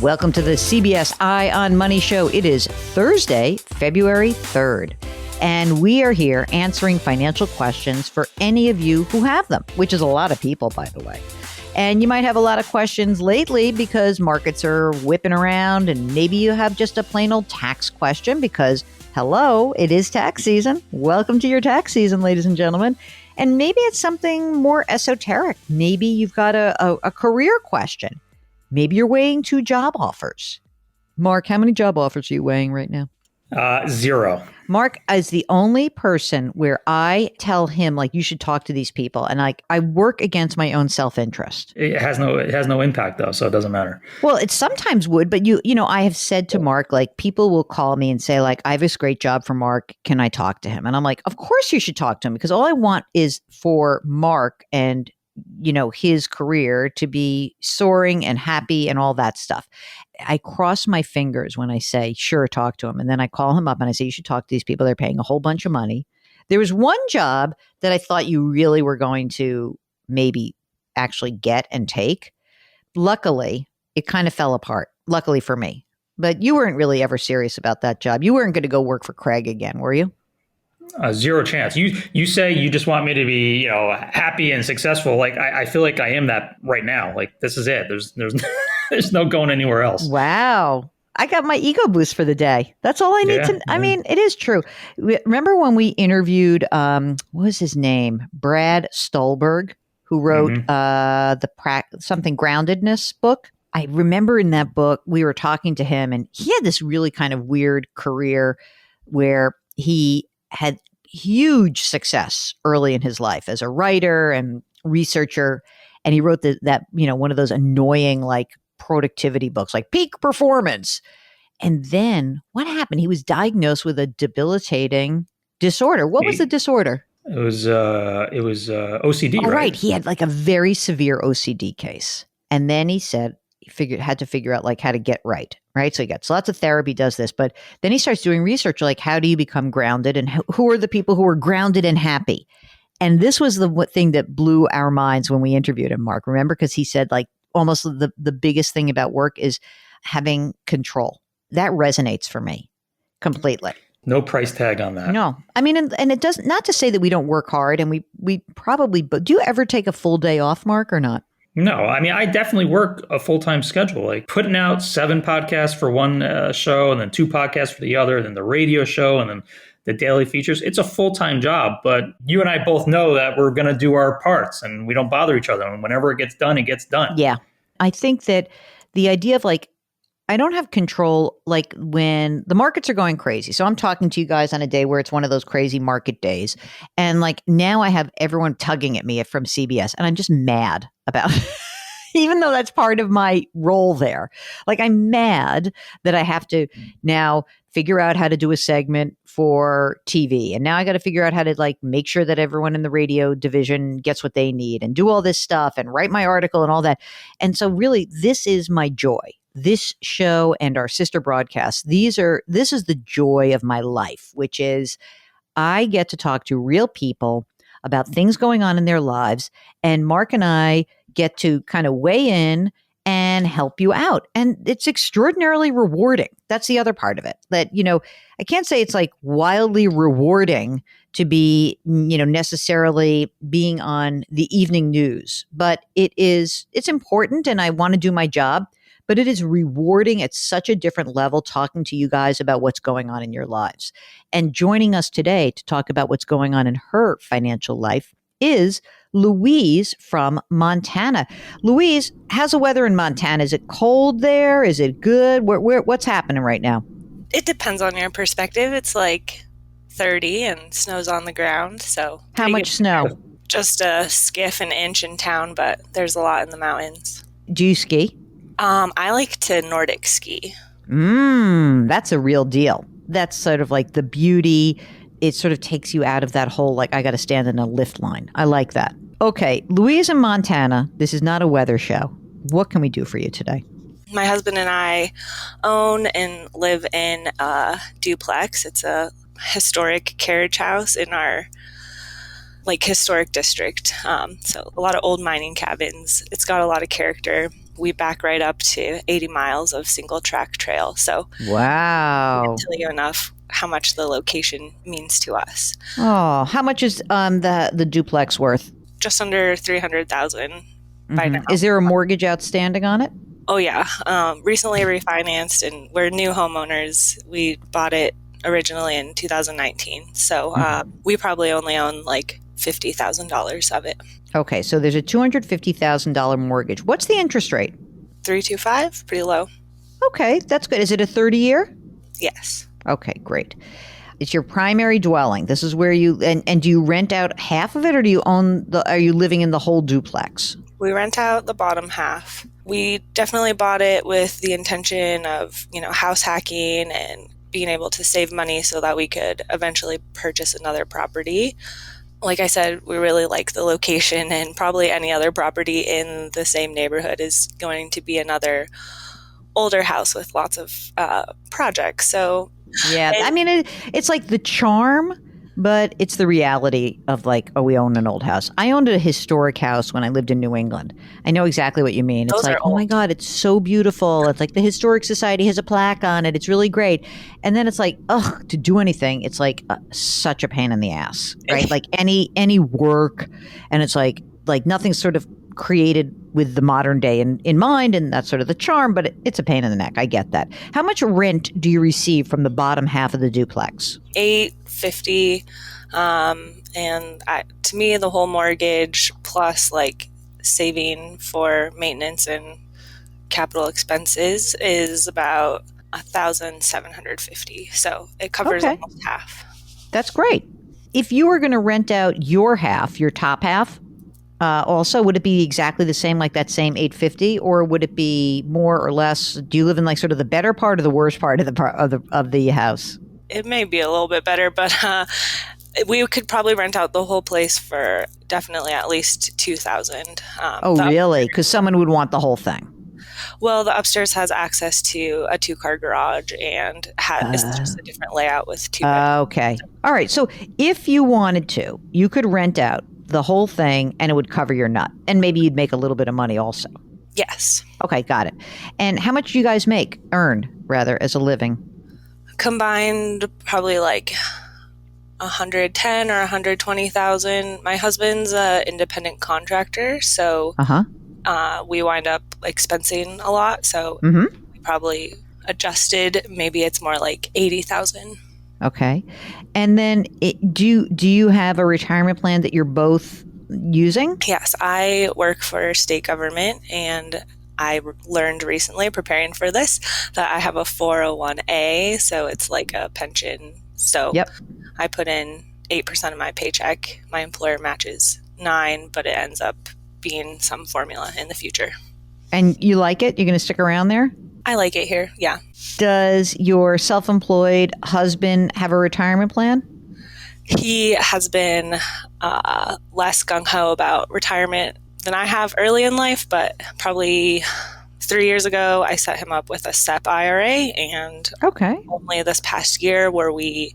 Welcome to the CBS Eye on Money show. It is Thursday, February 3rd, and we are here answering financial questions for any of you who have them, which is a lot of people, by the way. And you might have a lot of questions lately because markets are whipping around, and maybe you have just a plain old tax question because, hello, it is tax season. Welcome to your tax season, ladies and gentlemen. And maybe it's something more esoteric. Maybe you've got a career question. Maybe you're weighing 2 job offers. Mark, how many job offers are you weighing right now? 0. Mark is the only person where I tell him, like, you should talk to these people. And I work against my own self-interest. It has no impact, though, so it doesn't matter. Well, it sometimes would. But, you know, I have said to Mark, like, people will call me and say, like, I have this great job for Mark. Can I talk to him? And I'm like, of course you should talk to him, because all I want is for Mark and, you know, his career to be soaring and happy and all that stuff. I cross my fingers when I say, sure, talk to him. And then I call him up and I say, you should talk to these people. They're paying a whole bunch of money. There was one job that I thought you really were going to maybe actually get and take. Luckily, it kind of fell apart, luckily for me. But you weren't really ever serious about that job. You weren't going to go work for Craig again, were you? 0 chance. You say you just want me to be, you know, happy and successful. Like I feel like I am that right now. Like this is it. There's there's no going anywhere else. Wow. I got my ego boost for the day. That's all I need to. I mean, it is true. Remember when we interviewed, what was his name? Brad Stolberg, who wrote something Groundedness book. I remember in that book, we were talking to him, and he had this really kind of weird career where he had huge success early in his life as a writer and researcher. And he wrote that, you know, one of those annoying, like, productivity books, like Peak Performance. And then what happened? He was diagnosed with a debilitating disorder. What was the disorder? It was OCD, right? Right. He had like a very severe OCD case. And then he said, had to figure out like how to get right. So he gets lots of therapy, does this, but then he starts doing research like, how do you become grounded, and who are the people who are grounded and happy? And this was the thing that blew our minds when we interviewed him, Mark. Remember? Because he said, like, almost the biggest thing about work is having control. That resonates for me completely. No price tag on that. No. I mean, and it doesn't, not to say that we don't work hard, and we probably, but do you ever take a full day off, Mark, or not? No, I mean, I definitely work a full-time schedule, like putting out 7 podcasts for one show, and then 2 podcasts for the other, then the radio show, and then the daily features. It's a full-time job, but you and I both know that we're going to do our parts, and we don't bother each other. And whenever it gets done, it gets done. Yeah. I think that the idea of, like, I don't have control, like, when the markets are going crazy. So I'm talking to you guys on a day where it's one of those crazy market days. And, like, now I have everyone tugging at me from CBS, and I'm just mad about it. Even though that's part of my role there. Like, I'm mad that I have to now figure out how to do a segment for TV. And now I got to figure out how to, like, make sure that everyone in the radio division gets what they need and do all this stuff and write my article and all that. And so really, this is my joy. This show and our sister broadcasts, this is the joy of my life, which is I get to talk to real people about things going on in their lives. And Mark and I get to kind of weigh in and help you out. And it's extraordinarily rewarding. That's the other part of it. That, you know, I can't say it's like wildly rewarding to be, you know, necessarily being on the evening news, but it's important, and I want to do my job. But it is rewarding at such a different level talking to you guys about what's going on in your lives. And joining us today to talk about what's going on in her financial life is Louise from Montana. Louise, how's the weather in Montana? Is it cold there? Is it good? What's happening right now? It depends on your perspective. It's like 30 and snow's on the ground. So how much snow? Just a skiff, an inch in town, but there's a lot in the mountains. Do you ski? I like to Nordic ski. That's a real deal. That's sort of like the beauty. It sort of takes you out of that whole, like, I got to stand in a lift line. I like that. Okay, Louise in Montana, this is not a weather show. What can we do for you today? My husband and I own and live in a Duplex. It's a historic carriage house in our historic district. So a lot of old mining cabins. It's got a lot of character. we back right up to 80 miles of single track trail. So I Wow. can't tell you enough how much the location means to us. Oh, how much is the duplex worth? Just under 300,000 by now. Is there a mortgage outstanding on it? Oh yeah, recently refinanced, and we're new homeowners. We bought it originally in 2019, so we probably only own like $50,000 of it. Okay, so there's a $250,000 mortgage. What's the interest rate? 3.25, pretty low. Okay, that's good. Is it a 30-year? Yes. Okay, great. It's your primary dwelling. This is where you and do you rent out half of it, or do you are you living in the whole duplex? We rent out the bottom half. We definitely bought it with the intention of, house hacking and being able to save money so that we could eventually purchase another property. Like I said, we really like the location, and probably any other property in the same neighborhood is going to be another older house with lots of projects. So yeah, I mean, it's like the charm, but it's the reality of like, oh, we own an old house. I owned a historic house when I lived in New England. I know exactly what you mean. It's like, oh my God, it's so beautiful. It's like the Historic Society has a plaque on it. It's really great. And then it's like, ugh, to do anything, it's like such a pain in the ass, right? Like any work, and it's like nothing's sort of created with the modern day in mind, and that's sort of the charm, but it's a pain in the neck. I get that. How much rent do you receive from the bottom half of the duplex? $850, and to me, the whole mortgage plus like saving for maintenance and capital expenses is about $1,750. So it covers almost half. That's great. If you were going to rent out your half, your top half, also, would it be exactly the same, like that same 850, or would it be more or less? Do you live in like sort of the better part or the worst part of the house? It may be a little bit better, but we could probably rent out the whole place for definitely at least $2,000. Really? Because someone would want the whole thing. Well, the upstairs has access to a 2-car garage, and it's just a different layout with 2 bedrooms. Okay. All right. So if you wanted to, you could rent out the whole thing and it would cover your nut. And maybe you'd make a little bit of money also. Yes. Okay, got it. And how much do you guys earn as a living? Combined, probably like 110 or 120,000. My husband's an independent contractor, so we wind up expensing a lot. So we probably adjusted. Maybe it's more like 80,000. Okay. And then do you have a retirement plan that you're both using? Yes, I work for state government, and I learned recently preparing for this that I have a 401A, so it's like a pension. So I put in 8% of my paycheck. My employer matches 9%, but it ends up being some formula in the future. And you like it? You're going to stick around there? I like it here, yeah. Does your self-employed husband have a retirement plan? He has been less gung-ho about retirement than I have early in life, but probably 3 years ago, I set him up with a SEP IRA, and only this past year were we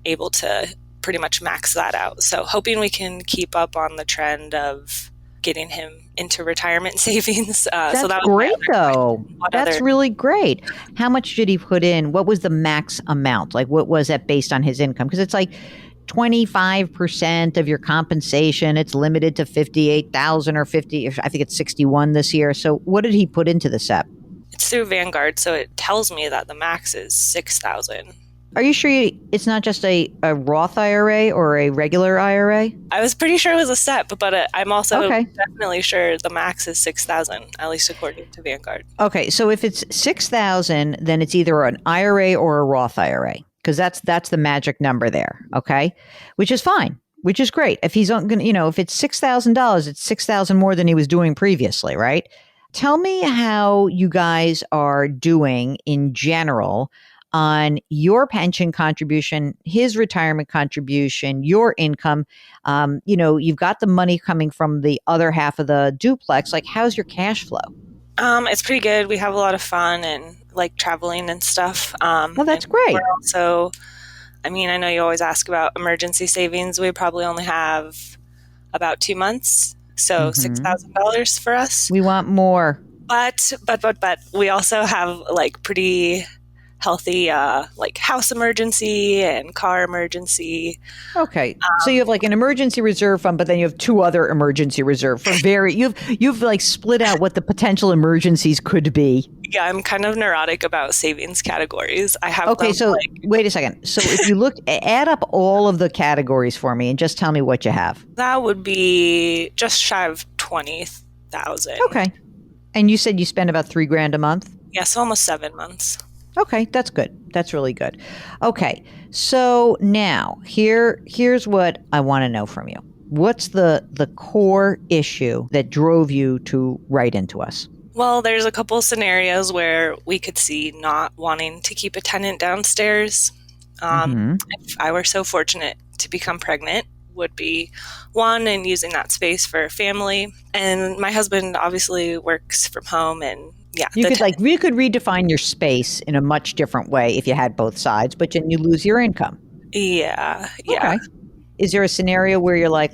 able to pretty much max that out. So hoping we can keep up on the trend of getting him into retirement savings. That's so that was great, though. That's really great. How much did he put in? What was the max amount? Like, what was that based on his income? Because it's like 25% of your compensation. It's limited to 58,000 or 50. I think it's 61 this year. So what did he put into the SEP? It's through Vanguard, so it tells me that the max is 6,000. Are you sure it's not just a Roth IRA or a regular IRA? I was pretty sure it was a SEP, but I'm also definitely sure the max is 6,000, at least according to Vanguard. Okay, so if it's 6,000, then it's either an IRA or a Roth IRA, because that's the magic number there. Okay, which is fine, which is great. If he's going to, if it's $6,000, it's 6,000 more than he was doing previously, right? Tell me how you guys are doing in general on your pension contribution, his retirement contribution, your income. You've got the money coming from the other half of the duplex. Like, how's your cash flow? It's pretty good. We have a lot of fun and like traveling and stuff. Well, that's great. So, I know you always ask about emergency savings. We probably only have about 2 months. So $6,000 for us. We want more. But we also have like pretty healthy like house emergency and car emergency. Okay. So you have like an emergency reserve fund, but then you have two other emergency reserve for you've like split out what the potential emergencies could be. Yeah, I'm kind of neurotic about savings categories. I have Okay, them so like wait a second. So if you add up all of the categories for me and just tell me what you have. that would be just shy of 20,000. Okay. And you said you spend about $3,000 a month? Yeah, so almost 7 months. Okay, that's good. That's really good. Okay, so now here's what I want to know from you. What's the core issue that drove you to write into us? Well, there's a couple scenarios where we could see not wanting to keep a tenant downstairs. If I were so fortunate to become pregnant, would be one, and using that space for family. And my husband obviously works from home, and yeah, you could redefine your space in a much different way if you had both sides, but then you lose your income. Yeah. Okay. Is there a scenario where you're like,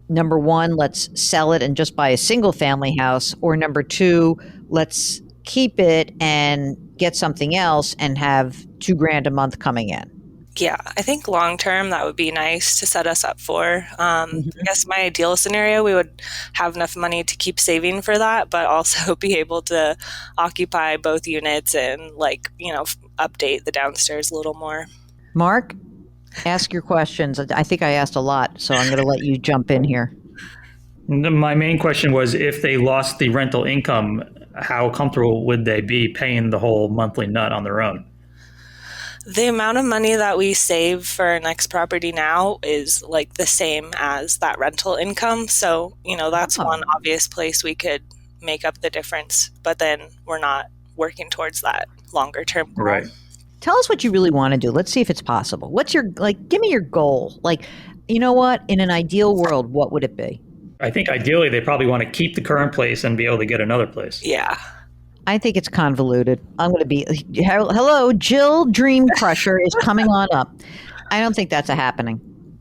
number one, let's sell it and just buy a single family house, or number two, let's keep it and get something else and have $2,000 a month coming in? Yeah, I think long term that would be nice to set us up for. I guess my ideal scenario, we would have enough money to keep saving for that, but also be able to occupy both units and update the downstairs a little more. Mark, ask your questions. I think I asked a lot, so I'm going to let you jump in here. My main question was, if they lost the rental income, how comfortable would they be paying the whole monthly nut on their own? The amount of money that we save for our next property now is like the same as that rental income. So, that's one obvious place we could make up the difference, but then we're not working towards that longer term goal. Right. Tell us what you really want to do. Let's see if it's possible. What's your, give me your goal. You know what? In an ideal world, what would it be? I think ideally they probably want to keep the current place and be able to get another place. Yeah. I think it's convoluted. I'm going to be, hello, Jill Dream Crusher is coming on up. I don't think that's happening.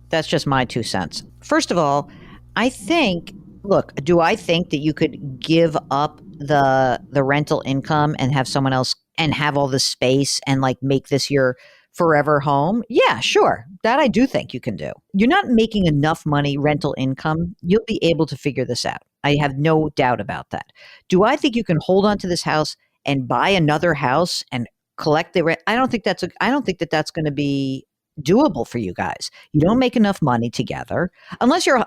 That's just my 2 cents. First of all, do I think that you could give up the rental income and have someone else and have all the space and make this your forever home? Yeah, sure. That I do think you can do. You're not making enough money, rental income. You'll be able to figure this out. I have no doubt about that. Do I think you can hold on to this house and buy another house and collect the rent? I don't think that's going to be doable for you guys. You don't make enough money together unless you're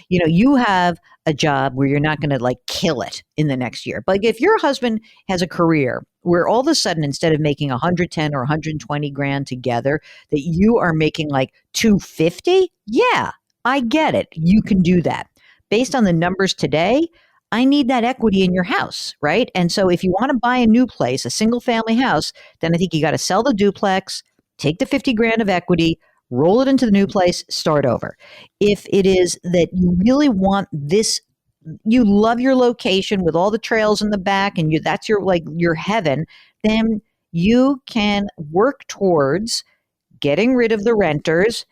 you have a job where you're not going to kill it in the next year. But if your husband has a career where all of a sudden, instead of making 110 or 120 grand together, that you are making 250, yeah, I get it. You can do that. Based on the numbers today, I need that equity in your house, right? And so if you want to buy a new place, a single family house, then I think you got to sell the duplex, take the 50 grand of equity, roll it into the new place, start over. If it is that you really want this, you love your location with all the trails in the back and that's your heaven, then you can work towards getting rid of the renters,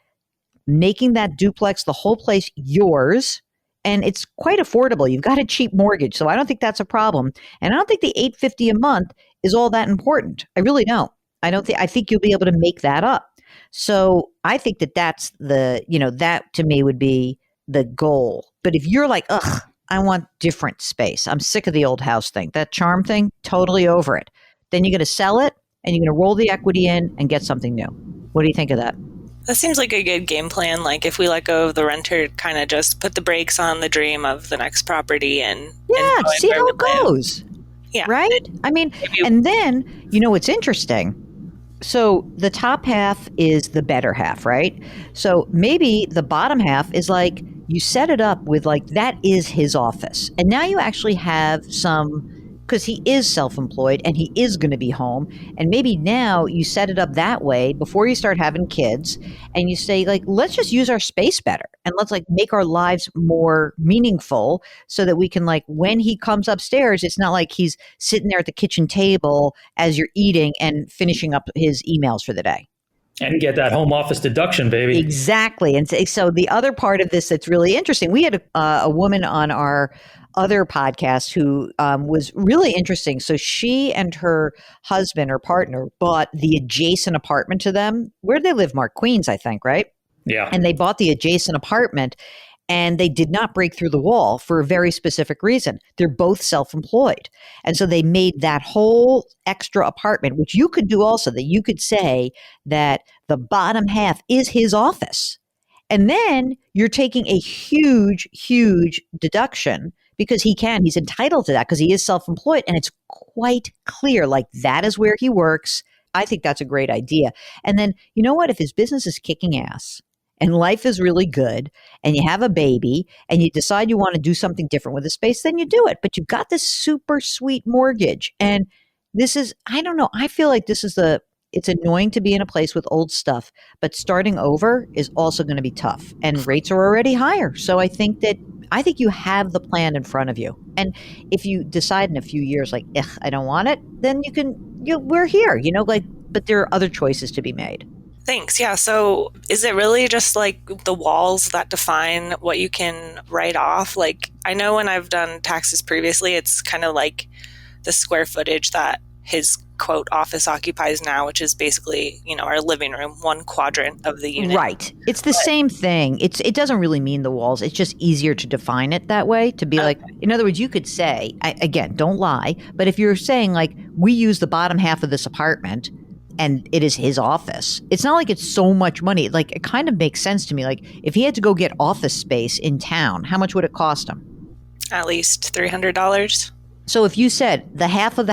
making that duplex, the whole place, yours. And it's quite affordable. You've got a cheap mortgage, so I don't think that's a problem. And I don't think the $850 a month is all that important. I really don't. I think you'll be able to make that up. So I think that's that to me would be the goal. But if you're ugh, I want different space. I'm sick of the old house thing. That charm thing, totally over it. Then you're going to sell it and you're going to roll the equity in and get something new. What do you think of that? That seems like a good game plan. If we let go of the renter, kind of just put the brakes on the dream of the next property and see how it goes. Yeah. Right? I mean, and then, what's interesting. So the top half is the better half, right? So maybe the bottom half is you set it up with that is his office. And now you actually have because he is self-employed and he is going to be home. And maybe now you set it up that way before you start having kids and you say let's just use our space better and let's make our lives more meaningful so that we can when he comes upstairs, it's not he's sitting there at the kitchen table as you're eating and finishing up his emails for the day. And get that home office deduction, baby. Exactly. And so the other part of this that's really interesting, we had a woman on our other podcast who was really interesting. So she and her husband or partner bought the adjacent apartment to them. Where'd they live, Mark? Queens, I think, right? Yeah. And they bought the adjacent apartment and they did not break through the wall for a very specific reason. They're both self-employed. And so they made that whole extra apartment, which you could do also, that you could say that the bottom half is his office. And then you're taking a huge, huge deduction because he's entitled to that because he is self-employed. And it's quite clear, like that is where he works. I think that's a great idea. And then, you know what? If his business is kicking ass and life is really good and you have a baby and you decide you want to do something different with the space, then you do it. But you've got this super sweet mortgage. And this is, I don't know, I feel like it's annoying to be in a place with old stuff, but starting over is also going to be tough and rates are already higher. So I think you have the plan in front of you. And if you decide in a few years, like, I don't want it, then we're here, but there are other choices to be made. Thanks. Yeah. So is it really just like the walls that define what you can write off? Like, I know when I've done taxes previously, it's kind of like the square footage that his quote office occupies now, which is basically, our living room, one quadrant of the unit. Right. It's the same thing. It doesn't really mean the walls. It's just easier to define it that way, to be like, in other words, you could say, again, don't lie, but if you're saying like, we use the bottom half of this apartment and it is his office, it's not like it's so much money. Like, it kind of makes sense to me. Like, if he had to go get office space in town, how much would it cost him? At least $300. So if you said the half of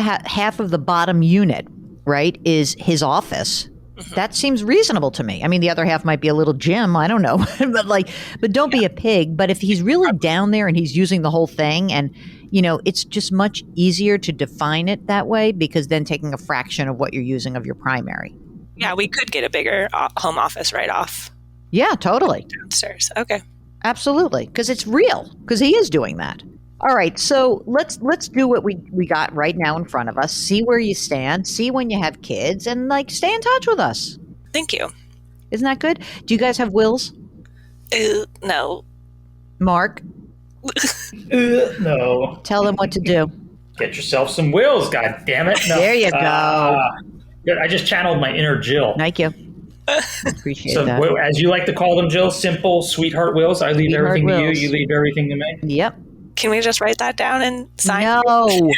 the bottom unit, right, is his office, that seems reasonable to me. I mean, the other half might be a little gym. I don't know, but don't be a pig. But if he's really down there and he's using the whole thing, and it's just much easier to define it that way because then taking a fraction of what you're using of your primary. Yeah, we could get a bigger home office write-off. Yeah, totally. Downstairs. Okay. Absolutely, because it's real. Because he is doing that. All right, so let's do what we got right now in front of us. See where you stand. See when you have kids, and stay in touch with us. Thank you. Isn't that good? Do you guys have wills? No. Mark? No. Tell them what to do. Get yourself some wills, god damn it. No. There you go. I just channeled my inner Jill. Thank you. Appreciate that. So, as you like to call them, Jill, simple, sweetheart wills. I leave everything to you. You leave everything to me. Yep. Can we just write that down and sign? No.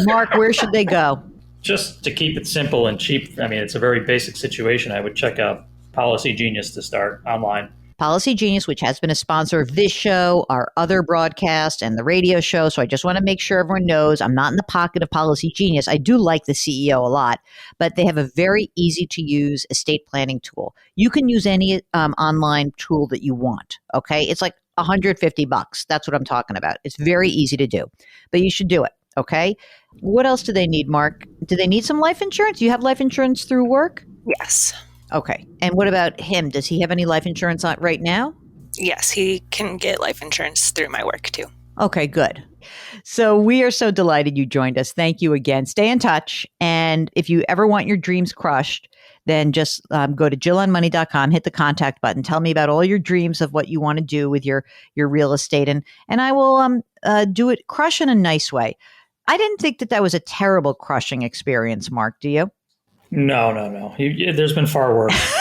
Mark, where should they go? Just to keep it simple and cheap. I mean, it's a very basic situation. I would check out Policy Genius to start online. Policy Genius, which has been a sponsor of this show, our other broadcast, and the radio show. So I just want to make sure everyone knows I'm not in the pocket of Policy Genius. I do like the CEO a lot, but they have a very easy to use estate planning tool. You can use any online tool that you want. Okay. It's like $150. That's what I'm talking about. It's very easy to do, but you should do it. Okay. What else do they need, Mark? Do they need some life insurance? Do you have life insurance through work? Yes. Okay. And what about him? Does he have any life insurance on right now? Yes, he can get life insurance through my work too. Okay, good. So we are so delighted you joined us. Thank you again. Stay in touch. And if you ever want your dreams crushed, then just go to jillonmoney.com, hit the contact button, tell me about all your dreams of what you want to do with your real estate. And I will do it, crush in a nice way. I didn't think that was a terrible crushing experience, Mark. Do you? No. There's been far worse.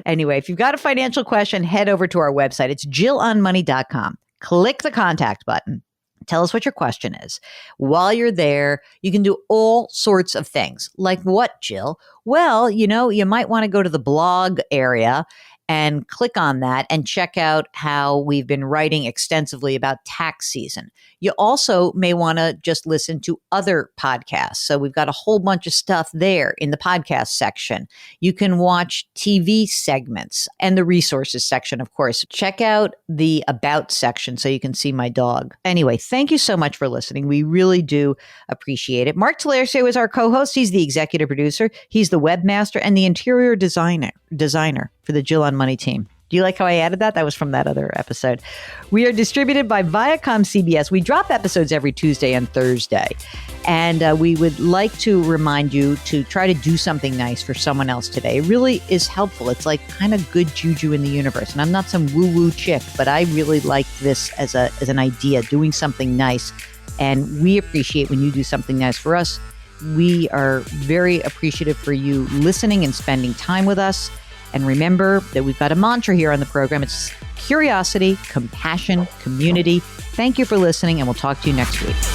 Anyway, if you've got a financial question, head over to our website. It's jillonmoney.com. Click the contact button. Tell us what your question is. While you're there, you can do all sorts of things. Like what, Jill? Well, you might want to go to the blog area and click on that and check out how we've been writing extensively about tax season. You also may want to just listen to other podcasts. So we've got a whole bunch of stuff there in the podcast section. You can watch TV segments and the resources section, of course. Check out the About section so you can see my dog. Anyway, thank you so much for listening. We really do appreciate it. Mark Talercio is our co-host. He's the executive producer. He's the webmaster and the interior designer for the Jill on Money team. Do you like how I added that? That was from that other episode. We are distributed by Viacom CBS. We drop episodes every Tuesday and Thursday. And we would like to remind you to try to do something nice for someone else today. It really is helpful. It's like kind of good juju in the universe. And I'm not some woo-woo chick, but I really like this as an idea, doing something nice. And we appreciate when you do something nice for us. We are very appreciative for you listening and spending time with us. And remember that we've got a mantra here on the program. It's curiosity, compassion, community. Thank you for listening, and we'll talk to you next week.